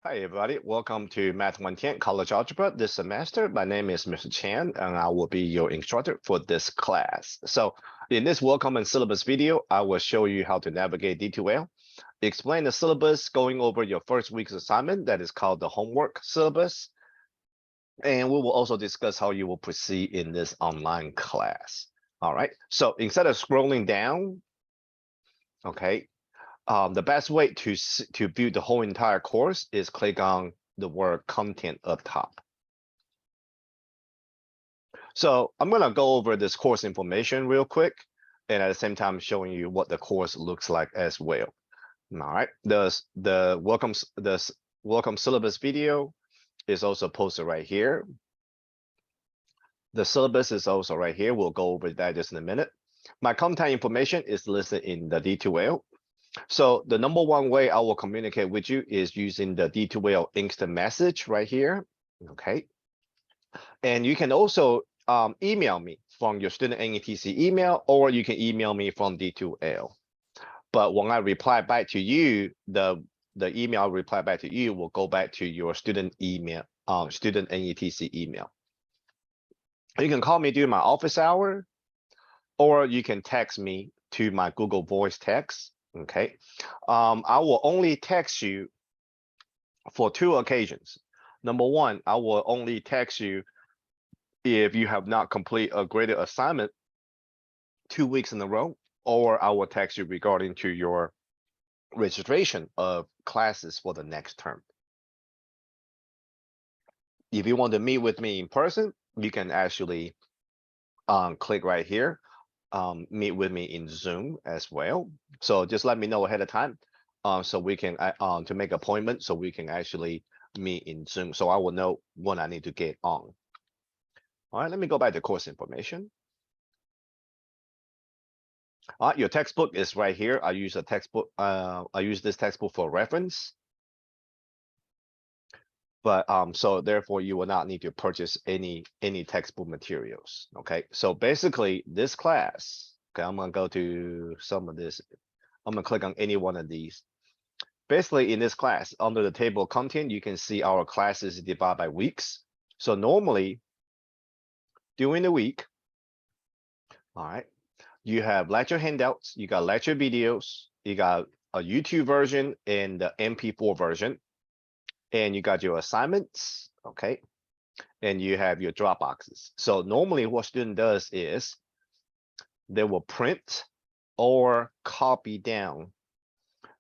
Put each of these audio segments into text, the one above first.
Hi, everybody. Welcome to Math 110 College Algebra this semester. My name is Mr. Chan, and I will be your instructor for this class. So in this welcome and syllabus video, I will show you how to navigate D2L, explain the syllabus, going over your first week's assignment that is called the homework syllabus. And we will also discuss how you will proceed in this online class. All right. So instead of scrolling down, okay, the best way to view the whole entire course is click on the word content up top. So I'm going to go over this course information real quick, and at the same time showing you what the course looks like as well. All right, the welcome syllabus video is also posted right here. The syllabus is also right here. We'll go over that just in a minute. My contact information is listed in the D2L. So the number one way I will communicate with you is using the D2L instant message right here. Okay. And you can also email me from your student NETC email, or you can email me from D2L. But when I reply back to you, the email reply back to you will go back to your student email, student NETC email. You can call me during my office hour, or you can text me to my Google Voice text. Okay. I will only text you for two occasions. Number one, I will only text you if you have not completed a graded assignment 2 weeks in a row, or I will text you regarding to your registration of classes for the next term. If you want to meet with me in person, you can actually click right here, meet with me in Zoom as well. So just let me know ahead of time, so we can to make appointment, so we can actually meet in Zoom. So I will know when I need to get on. All right, let me go back to course information. Your textbook is right here. I use a textbook. I use this textbook for reference. But so therefore you will not need to purchase any textbook materials. Okay, so basically this class, okay, I'm gonna go to some of this. I'm gonna click on any one of these. Basically in this class, under the table of content, you can see our classes divided by weeks. So normally during the week, all right, you have lecture handouts, you got lecture videos, you got a YouTube version and the MP4 version, and you got your assignments, okay, and you have your drop boxes. So normally what student does is they will print or copy down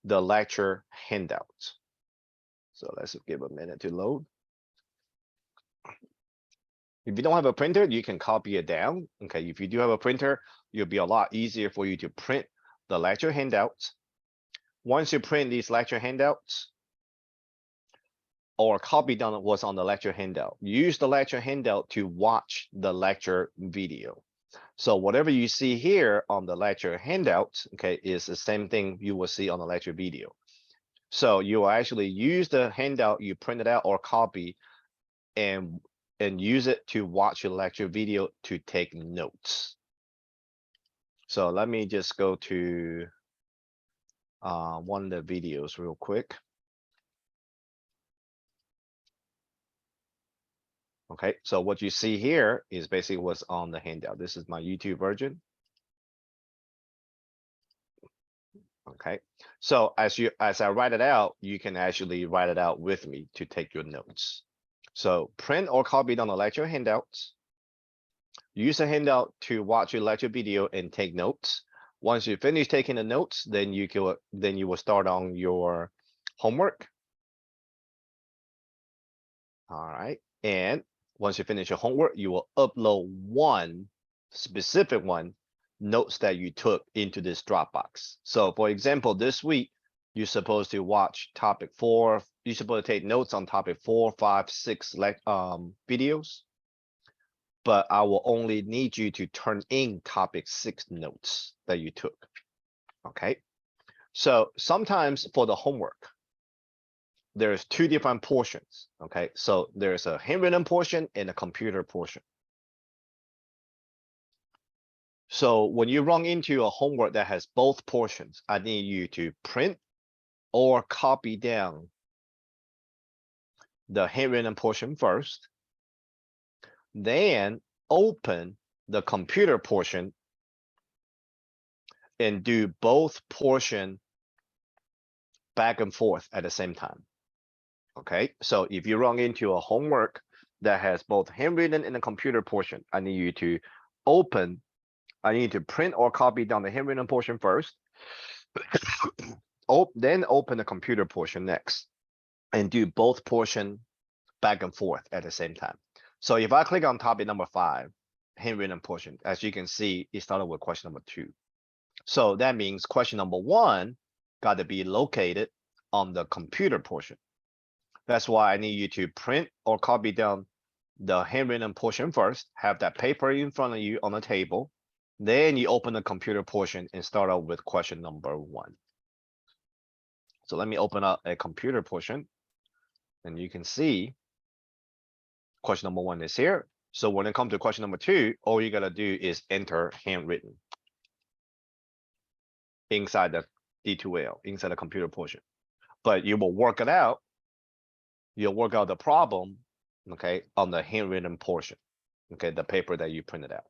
the lecture handout. So let's give a minute to load. If you don't have a printer, you can copy it down. Okay, if you do have a printer, it'll be a lot easier for you to print the lecture handouts. Once you print these lecture handouts, or copy down what's on the lecture handout, use the lecture handout to watch the lecture video. So whatever you see here on the lecture handout, okay, is the same thing you will see on the lecture video. So you will actually use the handout you printed out or copy and use it to watch your lecture video to take notes. So let me just go to one of the videos real quick. Okay, so what you see here is basically what's on the handout. This is my YouTube version. Okay, so as I write it out, you can actually write it out with me to take your notes. So print or copy on the lecture handouts. Use a handout to watch your lecture video and take notes. Once you finish taking the notes, then you will start on your homework. All right, and once you finish your homework, you will upload one specific one notes that you took into this Dropbox. So for example, this week, you're supposed to watch topic 4. You're supposed to take notes on topic 4, 5, 6 videos. But I will only need you to turn in topic 6 notes that you took. Okay. So sometimes for the homework, there's two different portions. Okay, so there's a handwritten portion and a computer portion. So when you run into a homework that has both portions, I need you to print or copy down the handwritten portion first, then open the computer portion and do both portion back and forth at the same time. Okay, so if you run into a homework that has both handwritten and the computer portion, I need you to print or copy down the handwritten portion first, then open the computer portion next, and do both portion back and forth at the same time. So if I click on topic number 5, handwritten portion, as you can see, it started with question number 2. So that means question number 1 got to be located on the computer portion. That's why I need you to print or copy down the handwritten portion first, have that paper in front of you on the table. Then you open the computer portion and start out with question number 1. So let me open up a computer portion, and you can see question number 1 is here. So when it comes to question number 2, all you gotta do is enter handwritten inside the D2L, inside the computer portion. But you will work it out. You'll work out the problem, okay, on the handwritten portion, okay, the paper that you printed out.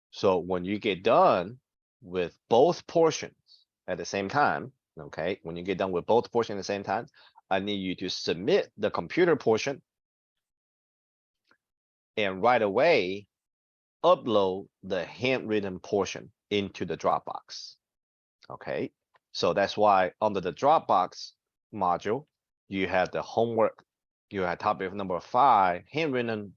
So when you get done with both portions at the same time, okay, when you get done with both portions at the same time, I need you to submit the computer portion and right away upload the handwritten portion into the Dropbox. Okay, so that's why under the Dropbox module, you have the homework, you have topic number 5, handwritten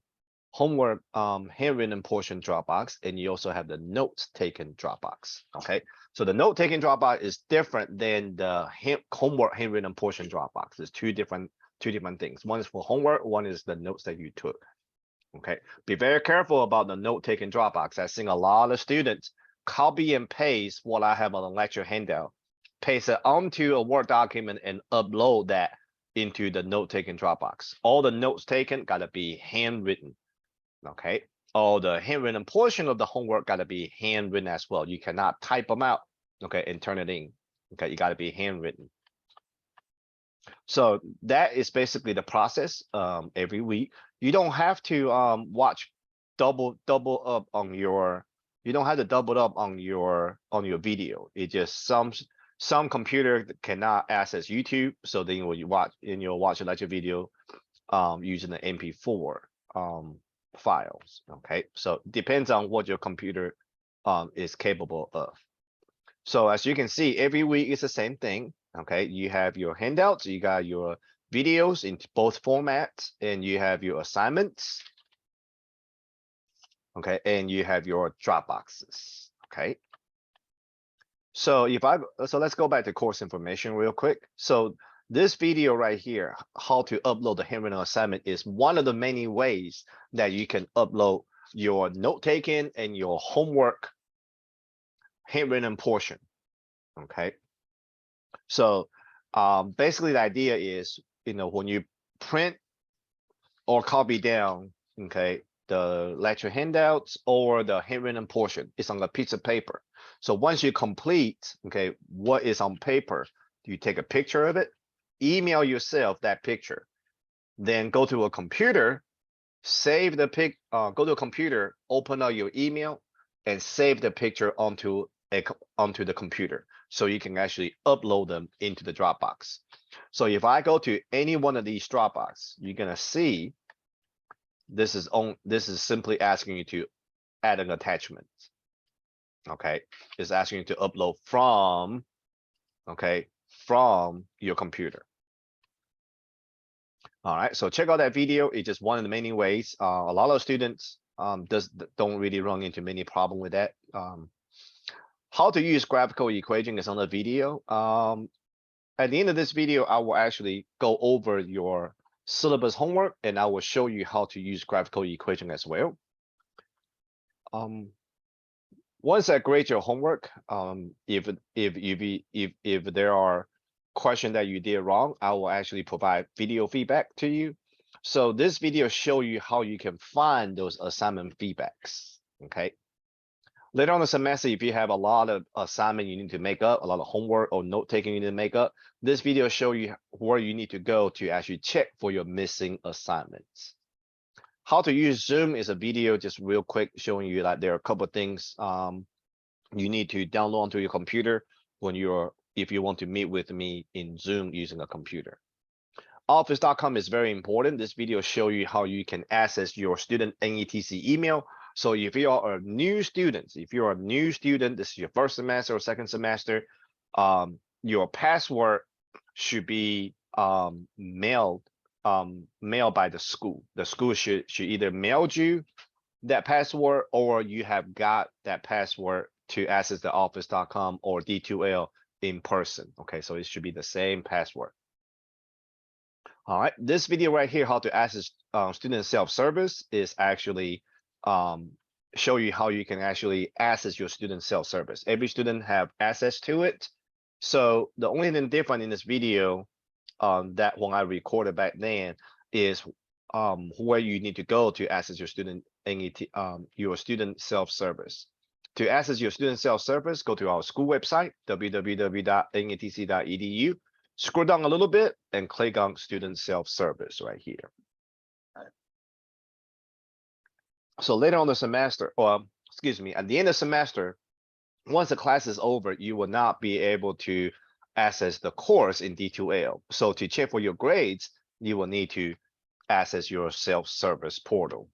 homework, handwritten portion Dropbox, and you also have the notes taken Dropbox. Okay, so the note taken Dropbox is different than the homework handwritten portion Dropbox. There's two different things. One is for homework, one is the notes that you took. Okay, be very careful about the note taken Dropbox. I've seen a lot of students copy and paste what I have on the lecture handout, paste it onto a Word document and upload that into the note taken Dropbox. All the notes taken gotta be handwritten. Okay, all the handwritten portion of the homework gotta be handwritten as well. You cannot type them out, okay, and turn it in. Okay, you gotta be handwritten. So that is basically the process every week. You don't have to watch double up on your, you don't have to double up on your video. It just some computer cannot access YouTube, so then when you watch a lecture video using the MP4 files. Okay, so depends on what your computer is capable of. So as you can see, every week is the same thing. Okay, you have your handouts, you got your videos in both formats, and you have your assignments. Okay, and you have your Dropboxes. Okay, so let's go back to course information real quick. So this video right here, how to upload the handwritten assignment, is one of the many ways that you can upload your note taking and your homework handwritten portion. Okay, so basically the idea is, when you print or copy down, okay, the lecture handouts or the handwritten portion, it's on a piece of paper. So once you complete, okay, what is on paper, you take a picture of it, email yourself that picture, then go to a computer, save the go to a computer, open up your email, and save the picture onto the computer, so you can actually upload them into the Dropbox. So if I go to any one of these Dropbox, you're gonna see this is simply asking you to add an attachment. Okay, it's asking you to upload from your computer. All right, so check out that video. It's just one of the many ways. A lot of students don't really run into many problem with that. How to use graphical equation is on the video. At the end of this video, I will actually go over your syllabus homework, and I will show you how to use graphical equation as well. Once I grade your homework, if there are questions that you did wrong, I will actually provide video feedback to you. So this video show you how you can find those assignment feedbacks. Okay. Later on the semester, if you have a lot of assignment you need to make up, a lot of homework or note taking you need to make up, this video show you where you need to go to actually check for your missing assignments. How to use Zoom is a video just real quick showing you that there are a couple of things you need to download onto your computer if you want to meet with me in Zoom using a computer. Office.com is very important. This video show you how you can access your student NETC email. So if you are a new student, this is your first semester or second semester, your password should be mailed by the school. The school should either mail you that password or you have got that password to access the office.com or D2L in person. Okay, so it should be the same password. All right, this video right here, how to access student self-service, is actually show you how you can actually access your student self-service. Every student have access to it. So the only thing different in this video that when I recorded back then is where you need to go to access your student your student self-service. To access your student self-service, go to our school website, www.netc.edu. Scroll down a little bit and click on student self-service right here. So later on the semester, or excuse me, at the end of the semester, once the class is over, you will not be able to access the course in D2L. So to check for your grades, you will need to access your self-service portal.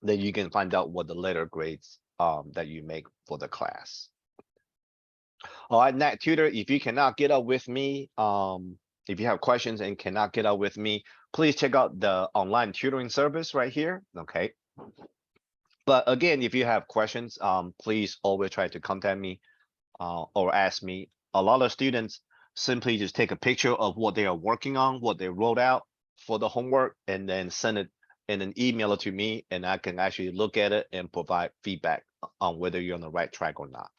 Then you can find out what the letter grades that you make for the class. All right, Nat Tutor, if you cannot get up with me, if you have questions and cannot get up with me, please check out the online tutoring service right here, okay? But again, if you have questions, please always try to contact me or ask me. A lot of students simply just take a picture of what they are working on, what they wrote out for the homework, and then send it and then email it to me, and I can actually look at it and provide feedback on whether you're on the right track or not.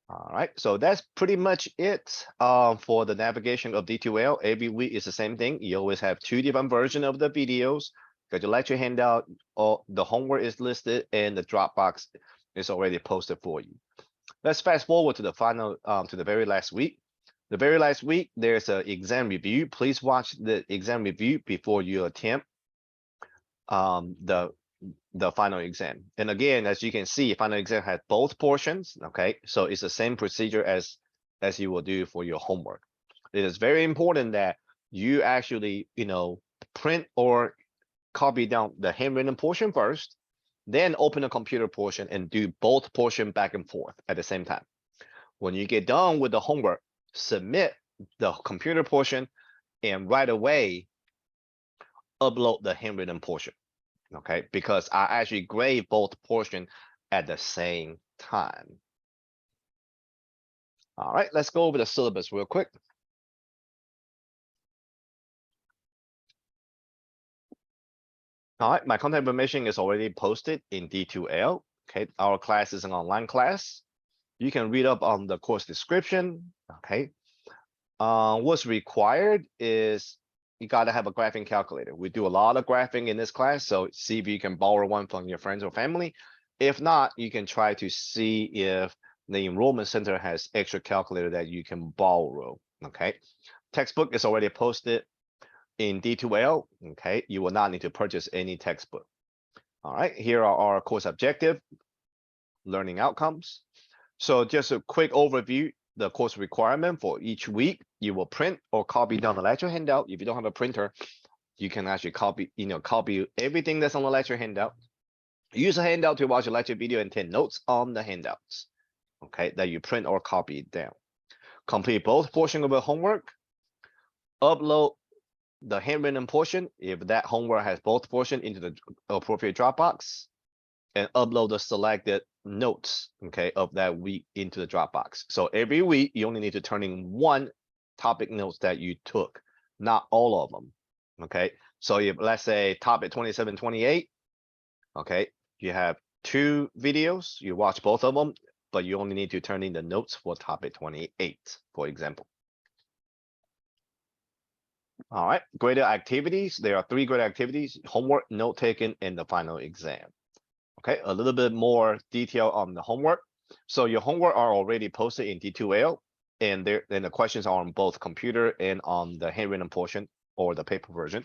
All right, so that's pretty much it for the navigation of D2L. Every week is the same thing. You always have 2 different versions of the videos. Got your lecture handout, or the homework is listed, and the Dropbox is already posted for you. Let's fast forward to the final, to the very last week. The very last week, there's an exam review. Please watch the exam review before you attempt the final exam. And again, as you can see, final exam has both portions. Okay, so it's the same procedure as you will do for your homework. It is very important that you actually, print or copy down the handwritten portion first, then open the computer portion and do both portion back and forth at the same time. When you get done with the homework, submit the computer portion and right away upload the handwritten portion. Okay, because I actually grade both portion at the same time. All right, let's go over the syllabus real quick. All right, my contact information is already posted in D2L. Okay, our class is an online class. You can read up on the course description. Okay, what's required is you got to have a graphing calculator. We do a lot of graphing in this class, so see if you can borrow one from your friends or family. If not, you can try to see if the enrollment center has extra calculator that you can borrow. Okay, textbook is already posted in D2L. Okay, you will not need to purchase any textbook. All right, here are our course objective, learning outcomes. So just a quick overview, the course requirement for each week. You will print or copy down the lecture handout. If you don't have a printer, you can actually copy everything that's on the lecture handout. Use a handout to watch a lecture video and take notes on the handouts, okay, that you print or copy down. Complete both portions of the homework. Upload the handwritten portion, if that homework has both portions, into the appropriate Dropbox, and upload the selected notes, okay, of that week into the Dropbox. So every week, you only need to turn in 1 topic notes that you took, not all of them, okay? So if, let's say, topic 27, 28, okay, you have 2 videos, you watch both of them, but you only need to turn in the notes for topic 28, for example. All right, graded activities. There are 3 graded activities: homework, note taken, and the final exam. Okay, a little bit more detail on the homework. So your homework are already posted in D2L, and the questions are on both computer and on the handwritten portion or the paper version.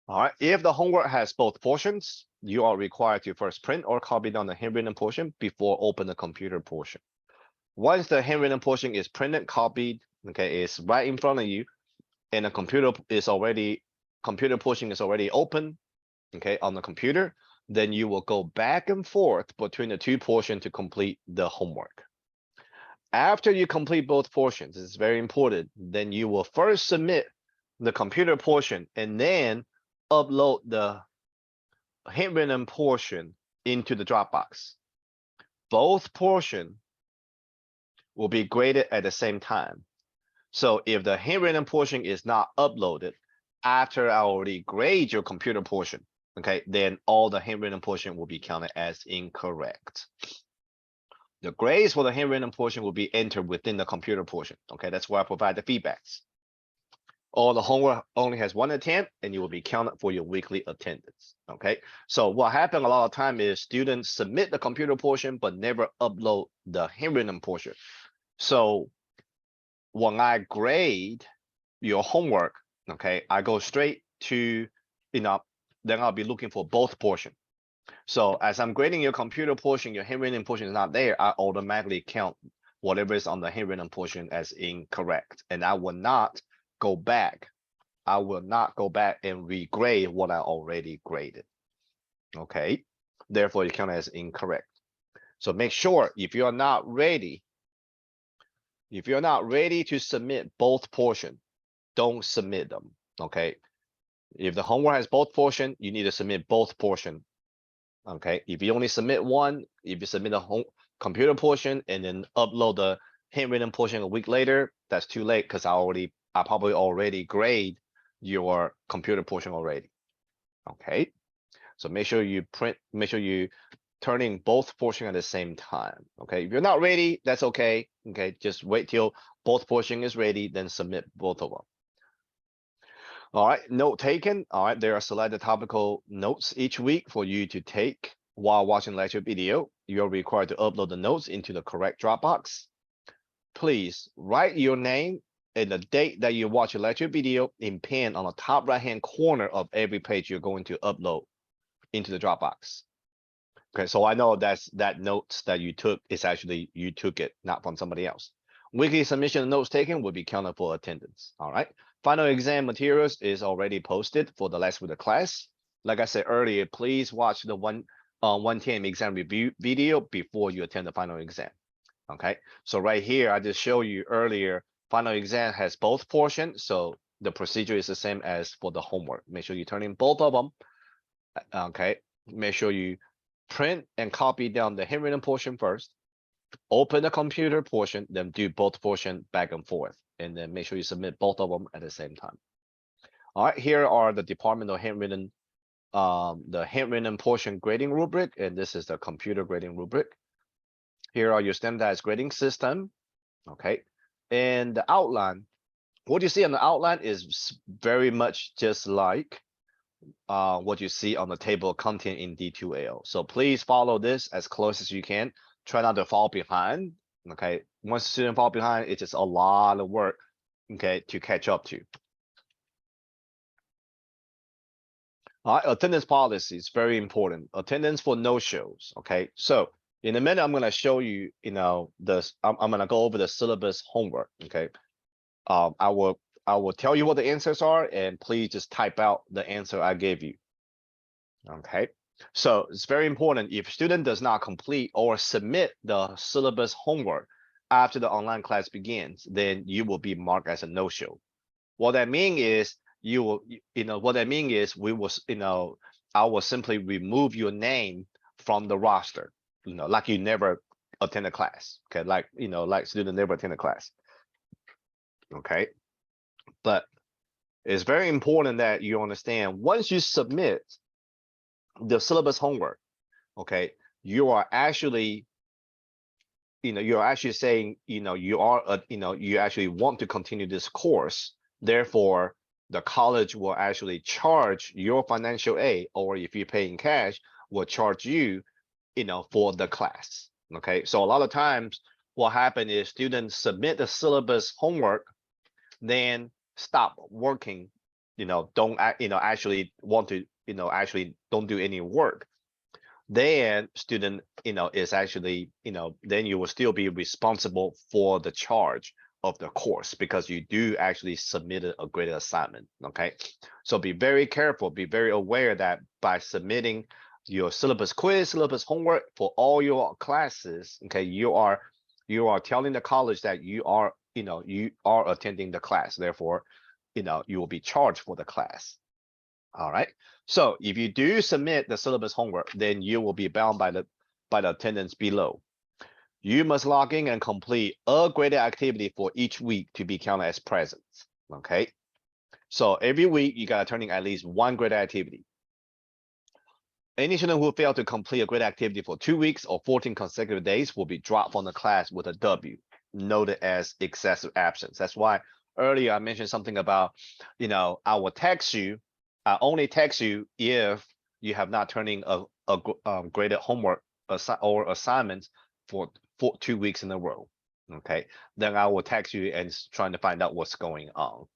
All right, if the homework has both portions, you are required to first print or copy down the handwritten portion before open the computer portion. Once the handwritten portion is printed, copied, okay, it's right in front of you, and the computer portion is already open, okay, on the computer, then you will go back and forth between the two portions to complete the homework. After you complete both portions, it's very important, then you will first submit the computer portion and then upload the handwritten portion into the Dropbox. Both portions will be graded at the same time. So if the handwritten portion is not uploaded after I already grade your computer portion, okay, then all the handwritten portion will be counted as incorrect. The grades for the handwritten portion will be entered within the computer portion. Okay, that's where I provide the feedbacks. All the homework only has one attempt, and you will be counted for your weekly attendance. Okay, so what happened a lot of time is students submit the computer portion but never upload the handwritten portion. So when I grade your homework, okay, I go straight to, then I'll be looking for both portions. So as I'm grading your computer portion, your handwritten portion is not there, I automatically count whatever is on the handwritten portion as incorrect. And I will not go back. I will not go back and regrade what I already graded. Okay, therefore you count as incorrect. So make sure if you're not ready to submit both portions, don't submit them. Okay, if the homework has both portions, you need to submit both portions. Okay, if you only submit one, if you submit a home computer portion and then upload the handwritten portion a week later, that's too late because I probably already grade your computer portion already. Okay, so make sure you turn in both portions at the same time. Okay, if you're not ready, that's okay. Okay, just wait till both portion is ready, then submit both of them. All right, note taken. All right, there are selected topical notes each week for you to take while watching lecture video. You're required to upload the notes into the correct Dropbox. Please write your name and the date that you watch a lecture video in pen on the top right-hand corner of every page you're going to upload into the Dropbox. Okay, so I know that notes that you took is actually you took it, not from somebody else. Weekly submission of notes taken will be counted for attendance. All right. Final exam materials is already posted for the last week of class. Like I said earlier, please watch the 110 exam review video before you attend the final exam. Okay, so right here, I just showed you earlier, final exam has both portions, so the procedure is the same as for the homework. Make sure you turn in both of them. Okay, make sure you print and copy down the handwritten portion first, open the computer portion, then do both portions back and forth, and then make sure you submit both of them at the same time. All right, here are the departmental handwritten, the handwritten portion grading rubric, and this is the computer grading rubric. Here are your standardized grading system, okay? And the outline, what you see on the outline is very much just like what you see on the table of content in D2L. So please follow this as close as you can. Try not to fall behind, okay? Once a student fall behind, it's just a lot of work, okay, to catch up to. All right, attendance policy is very important. Attendance for no-shows, okay? So in a minute, I'm gonna show you, I'm gonna go over the syllabus homework, okay? I will tell you what the answers are, and please just type out the answer I gave you. Okay, so it's very important. If student does not complete or submit the syllabus homework after the online class begins, then you will be marked as a no-show. What that means is we will, I will simply remove your name from the roster, like you never attended class. Okay, like student never attended class. Okay, but it's very important that you understand once you submit the syllabus homework, okay, you are actually, you're actually saying, you actually want to continue this course. Therefore, the college will actually charge your financial aid, or if you pay in cash, will charge you, for the class. Okay, so a lot of times what happens is students submit the syllabus homework, then stop working, don't actually want to, actually don't do any work. Then student, is actually, then you will still be responsible for the charge of the course because you do actually submit a graded assignment. Okay, so be very careful, be very aware that by submitting your syllabus quiz, syllabus homework for all your classes, okay, you are telling the college that you are attending the class. Therefore, you will be charged for the class. All right. So if you do submit the syllabus homework, then you will be bound by the attendance below. You must log in and complete a graded activity for each week to be counted as presence. Okay. So every week you gotta turn in at least one graded activity. Any student who failed to complete a graded activity for 2 weeks or 14 consecutive days will be dropped from the class with a W, noted as excessive absence. That's why earlier I mentioned something about, I will text you. I only text you if you have not turned in a graded homework or assignments for 2 weeks in a row. Okay, then I will text you and trying to find out what's going on.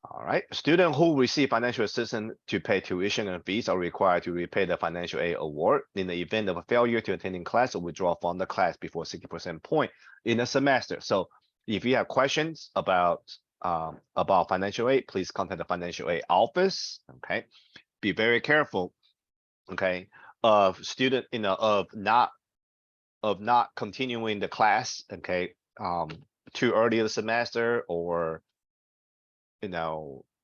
All right, students who receive financial assistance to pay tuition and fees are required to repay the financial aid award in the event of a failure to attending class or withdraw from the class before 60% point in a semester. So if you have questions about financial aid, please contact the financial aid office. Okay, be very careful. Okay, of student, of not continuing the class. Okay, too early in the semester, or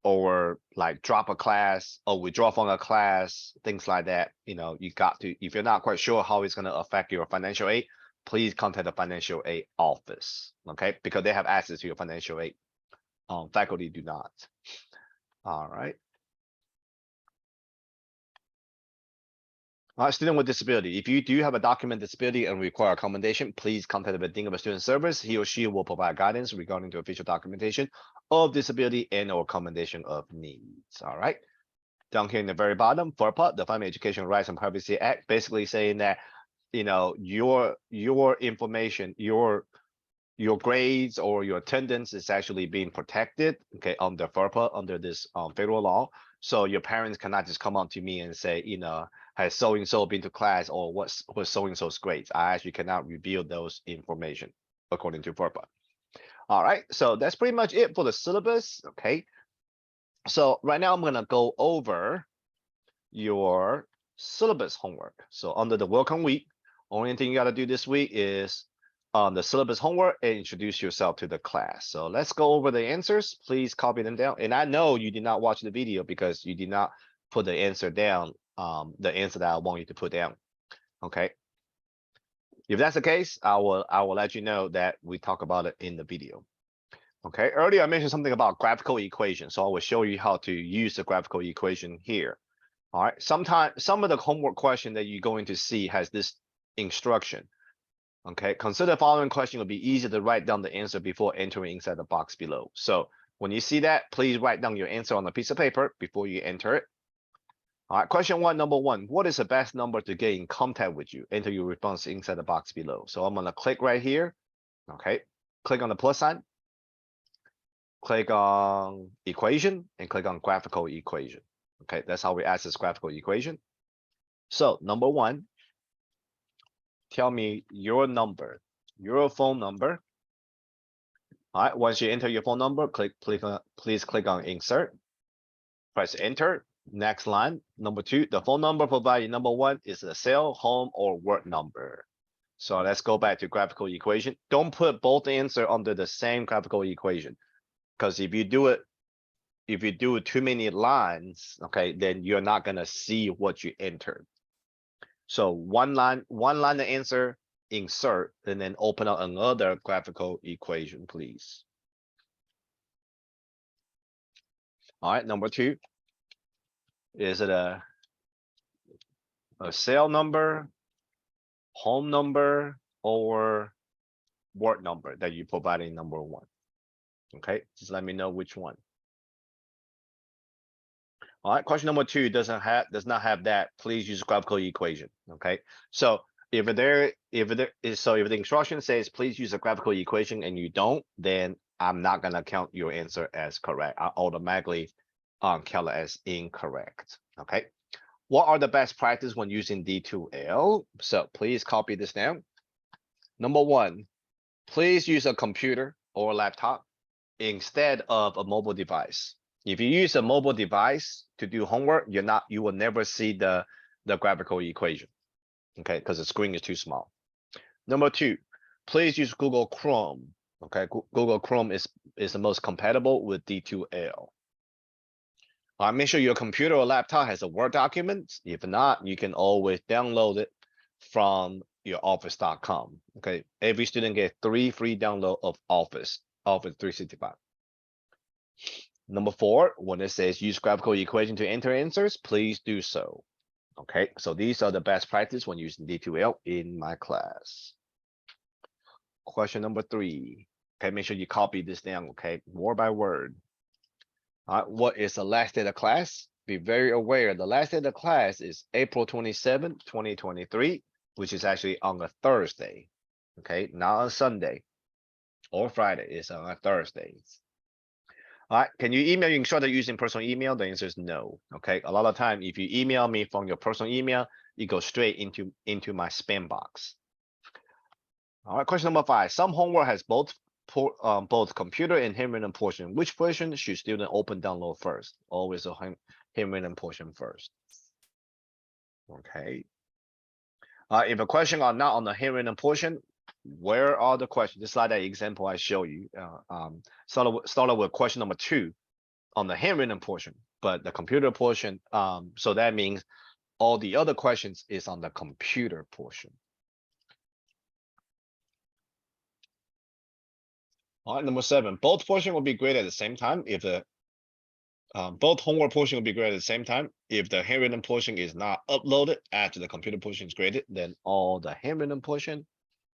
or like drop a class or withdraw from a class, things like that. You got to, if you're not quite sure how it's going to affect your financial aid, please contact the financial aid office. Okay, because they have access to your financial aid. Faculty do not. All right. All right, student with disability. If you do have a document disability and require accommodation, please contact the Dean of Student Service. He or she will provide guidance regarding the official documentation of disability and or accommodation of needs. All right. Down here in the very bottom, FERPA, the Family Education Rights and Privacy Act, basically saying that, your information, your grades or your attendance is actually being protected, okay, under FERPA, under this federal law. So your parents cannot just come on to me and say, has so-and-so been to class, or what's so-and-so's grades. I actually cannot reveal those information according to FERPA. All right, so that's pretty much it for the syllabus, okay? So right now I'm gonna go over your syllabus homework. So under the welcome week, only thing you gotta do this week is the syllabus homework and introduce yourself to the class. So let's go over the answers. Please copy them down. And I know you did not watch the video because you did not put the answer down, the answer that I want you to put down. Okay. If that's the case, I will let you know that we talk about it in the video. Okay, earlier I mentioned something about graphical equation, so I will show you how to use the graphical equation here. All right, some of the homework question that you're going to see has this instruction. Okay, consider the following question. Will be easy to write down the answer before entering inside the box below. So when you see that, please write down your answer on a piece of paper before you enter it. All right, question one, number one, what is the best number to get in contact with you? Enter your response inside the box below. So I'm gonna click right here. Okay, click on the plus sign. Click on equation and click on graphical equation. Okay, that's how we access graphical equation. So number one, tell me your number, your phone number. All right, once you enter your phone number, please click on insert, press enter. Next line, number two, the phone number provided number one is the cell, home, or work number. So let's go back to graphical equation. Don't put both answer under the same graphical equation, because if you do it too many lines, okay, then you're not gonna see what you entered. So one line to answer, insert, and then open up another graphical equation, please. All right, number two, is it a cell number, home number, or work number that you provide in number one? Okay, just let me know which one. All right, question number 2 does not have that. Please use graphical equation. Okay, so if the instruction says please use a graphical equation and you don't, then I'm not gonna count your answer as correct. I automatically count it as incorrect. Okay, what are the best practice when using D2L? So please copy this down. Number 1, please use a computer or a laptop instead of a mobile device. If you use a mobile device to do homework, you will never see the graphical equation, okay? Because the screen is too small. Number 2, please use Google Chrome. Okay, Google Chrome is the most compatible with D2L. Make sure your computer or laptop has a Word document. If not, you can always download it from your office.com. Okay, every student gets 3 free download of Office 365. Number 4, when it says use graphical equation to enter answers, please do so. Okay, so these are the best practice when using D2L in my class. Question number 3. Okay, make sure you copy this down, okay, word by word. What is the last day of class? Be very aware, the last day of the class is April 27, 2023, which is actually on a Thursday. Okay, not on Sunday or Friday, it's on a Thursday. All right, can you email your instructor using personal email? The answer is no. Okay, a lot of time, if you email me from your personal email, it goes straight into my spam box. All right, question number 5. Some homework has both computer and handwritten portion. Which portion should student open download first? Always a handwritten portion first. Okay. If a question are not on the handwritten portion, where are the questions? Just like that example I show you. Started with question number 2 on the handwritten portion, but the computer portion. So that means all the other questions is on the computer portion. All right, number 7. Both portion will be graded at the same time if the both homework portion will be graded at the same time. If the handwritten portion is not uploaded after the computer portion is graded, then all the handwritten portion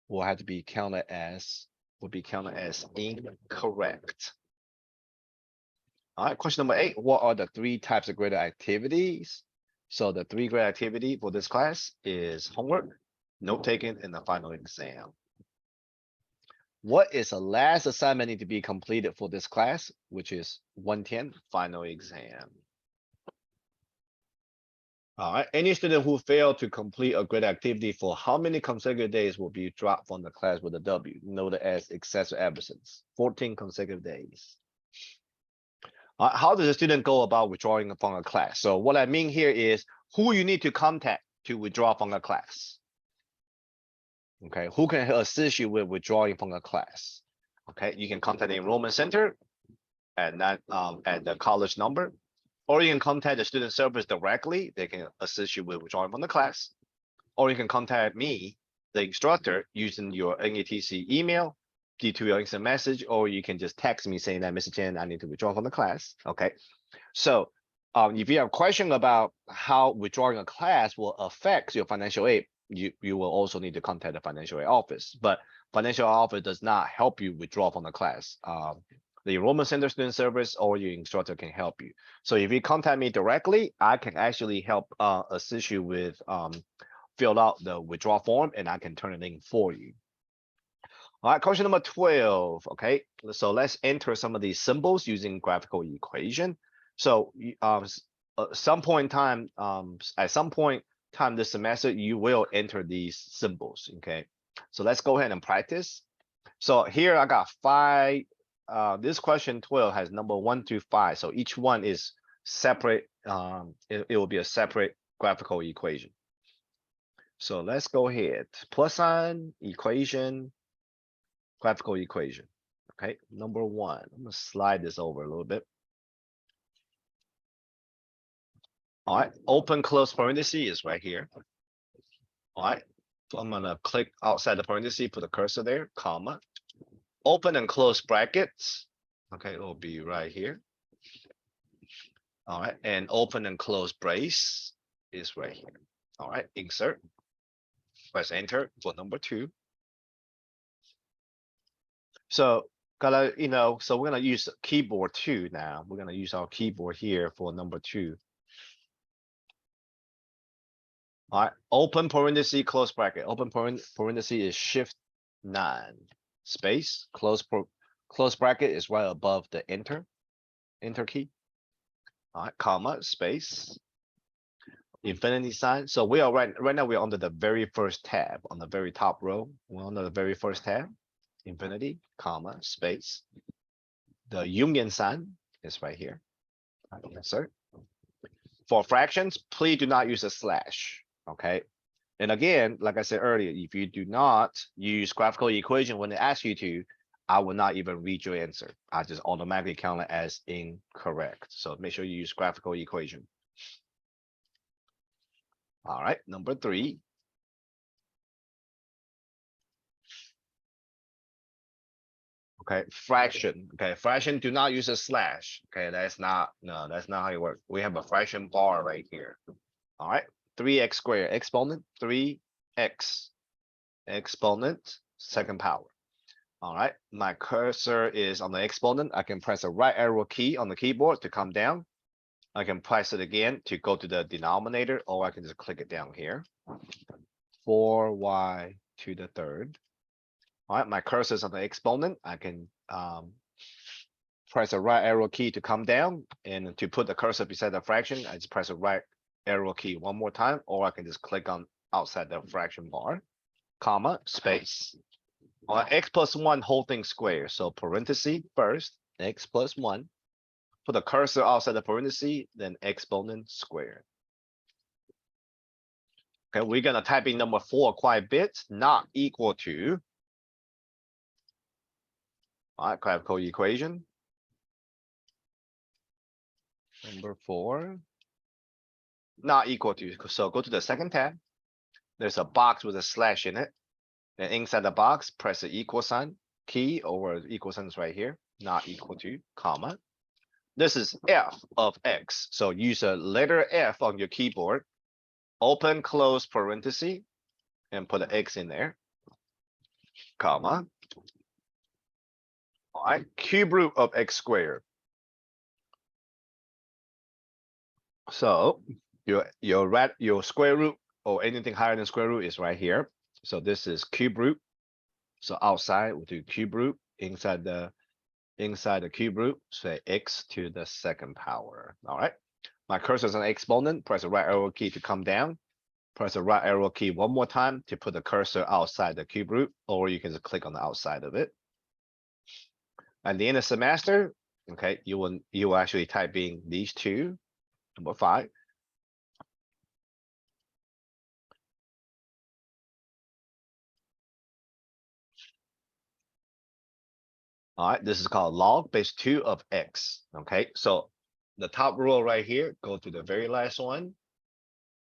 will have to be counted as incorrect. All right, question number 8. What are the 3 types of graded activities? So the 3 graded activity for this class is homework, note taking, and the final exam. What is the last assignment need to be completed for this class, which is 110 final exam? All right, any student who failed to complete a graded activity for how many consecutive days will be dropped from the class with a W, noted as excessive absence, 14 consecutive days. How does a student go about withdrawing from a class? So what I mean here is who you need to contact to withdraw from a class. Okay, who can assist you with withdrawing from a class? Okay, you can contact the enrollment center at the college number, or you can contact the student service directly. They can assist you with withdrawing from the class, or you can contact me, the instructor, using your NATC email, D2L instant message, or you can just text me saying that, Mr. Chen, I need to withdraw from the class. Okay, so if you have a question about how withdrawing a class will affect your financial aid, you will also need to contact the financial aid office. But financial aid office does not help you withdraw from the class. The enrollment center student service or your instructor can help you. So if you contact me directly, I can actually help assist you with fill out the withdrawal form, and I can turn it in for you. All right, question number 12. Okay, so let's enter some of these symbols using graphical equation. So at some point in time this semester, you will enter these symbols. Okay, so let's go ahead and practice. So here I got 5. This question 12 has number 1 to 5. So each one is separate. It will be a separate graphical equation. So let's go ahead. Plus sign, equation, graphical equation. Okay, number 1. I'm gonna slide this over a little bit. All right, open close parenthesis is right here. All right, so I'm gonna click outside the parenthesis, put a cursor there, comma. Open and close brackets. Okay, it will be right here. All right, and open and close brace is right here. All right, insert. Press enter for number 2. So so we're gonna use keyboard 2 now. We're gonna use our keyboard here for number 2. All right, open parenthesis, close bracket. Open parenthesis is shift 9. Space, close bracket is right above the enter key. All right, comma, space, infinity sign. So we are right now we're under the very first tab on the very top row. We're under the very first tab, infinity, comma, space. The union sign is right here. All right, insert. For fractions, please do not use a slash. Okay. And again, like I said earlier, if you do not use graphical equation when they ask you to, I will not even read your answer. I just automatically count it as incorrect. So make sure you use graphical equation. All right, number 3. Okay, fraction. Okay, fraction, do not use a slash. Okay, that's not how it works. We have a fraction bar right here. All right, 3x squared, exponent, 3x, exponent, second power. All right, my cursor is on the exponent. I can press a right arrow key on the keyboard to come down. I can press it again to go to the denominator, or I can just click it down here. 4y to the third. All right, my cursor is on the exponent. I can press a right arrow key to come down, and to put the cursor beside the fraction, I just press a right arrow key one more time, or I can just click on outside the fraction bar, comma, space. All right, x plus 1 whole thing square. So parenthesis first, x plus 1. Put the cursor outside the parenthesis, then exponent squared. Okay, we're gonna type in number 4 quite a bit, not equal to. All right, graphical equation. Number 4, not equal to. So go to the second tab. There's a box with a slash in it. And inside the box, press the equal sign key, or equal sign is right here, not equal to, comma. This is f of x. So use a letter F on your keyboard. Open, close parenthesis, and put an X in there, comma. All right, cube root of x squared. So your square root or anything higher than square root is right here. So this is cube root. So outside we'll do cube root, inside the cube root, say x to the second power. All right. My cursor is an exponent. Press the right arrow key to come down. Press the right arrow key one more time to put the cursor outside the cube root, or you can just click on the outside of it. At the end of semester, okay, you will actually type in these two, number 5. All right, this is called log base 2 of x. Okay, so the top row right here, go to the very last one.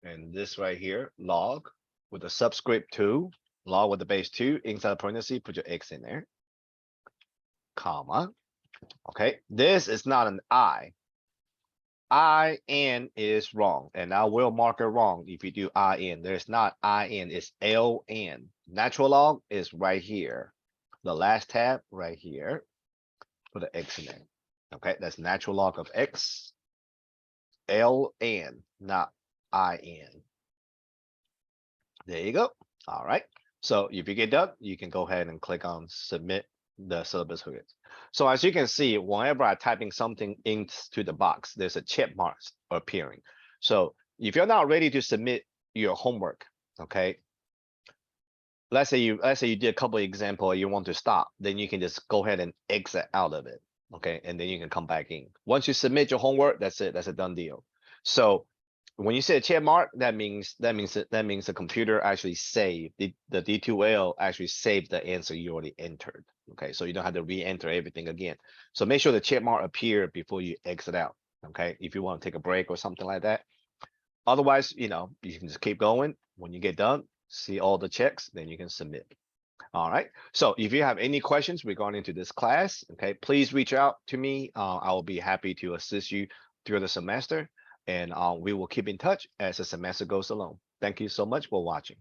And this right here, log with the subscript 2, log with the base 2, inside the parenthesis, put your x in there, comma. Okay, this is not an I. IN is wrong, and I will mark it wrong if you do IN. There's not IN, it's LN. Natural log is right here. The last tab right here, put an X in there. Okay, that's natural log of X, LN, not IN. There you go. All right. So if you get done, you can go ahead and click on submit the syllabus quiz. So as you can see, whenever I typing something into the box, there's a check mark appearing. So if you're not ready to submit your homework, okay, let's say you did a couple of example, you want to stop, then you can just go ahead and exit out of it, okay, and then you can come back in. Once you submit your homework, that's it. That's a done deal. So when you say a check mark, that means the computer actually saved the D2L actually saved the answer you already entered. Okay, so you don't have to re-enter everything again. So make sure the check mark appear before you exit out. Okay, if you want to take a break or something like that. Otherwise, you can just keep going. When you get done, see all the checks, then you can submit. All right. So if you have any questions regarding to this class, okay, please reach out to me. I will be happy to assist you through the semester. And we will keep in touch as the semester goes along. Thank you so much for watching.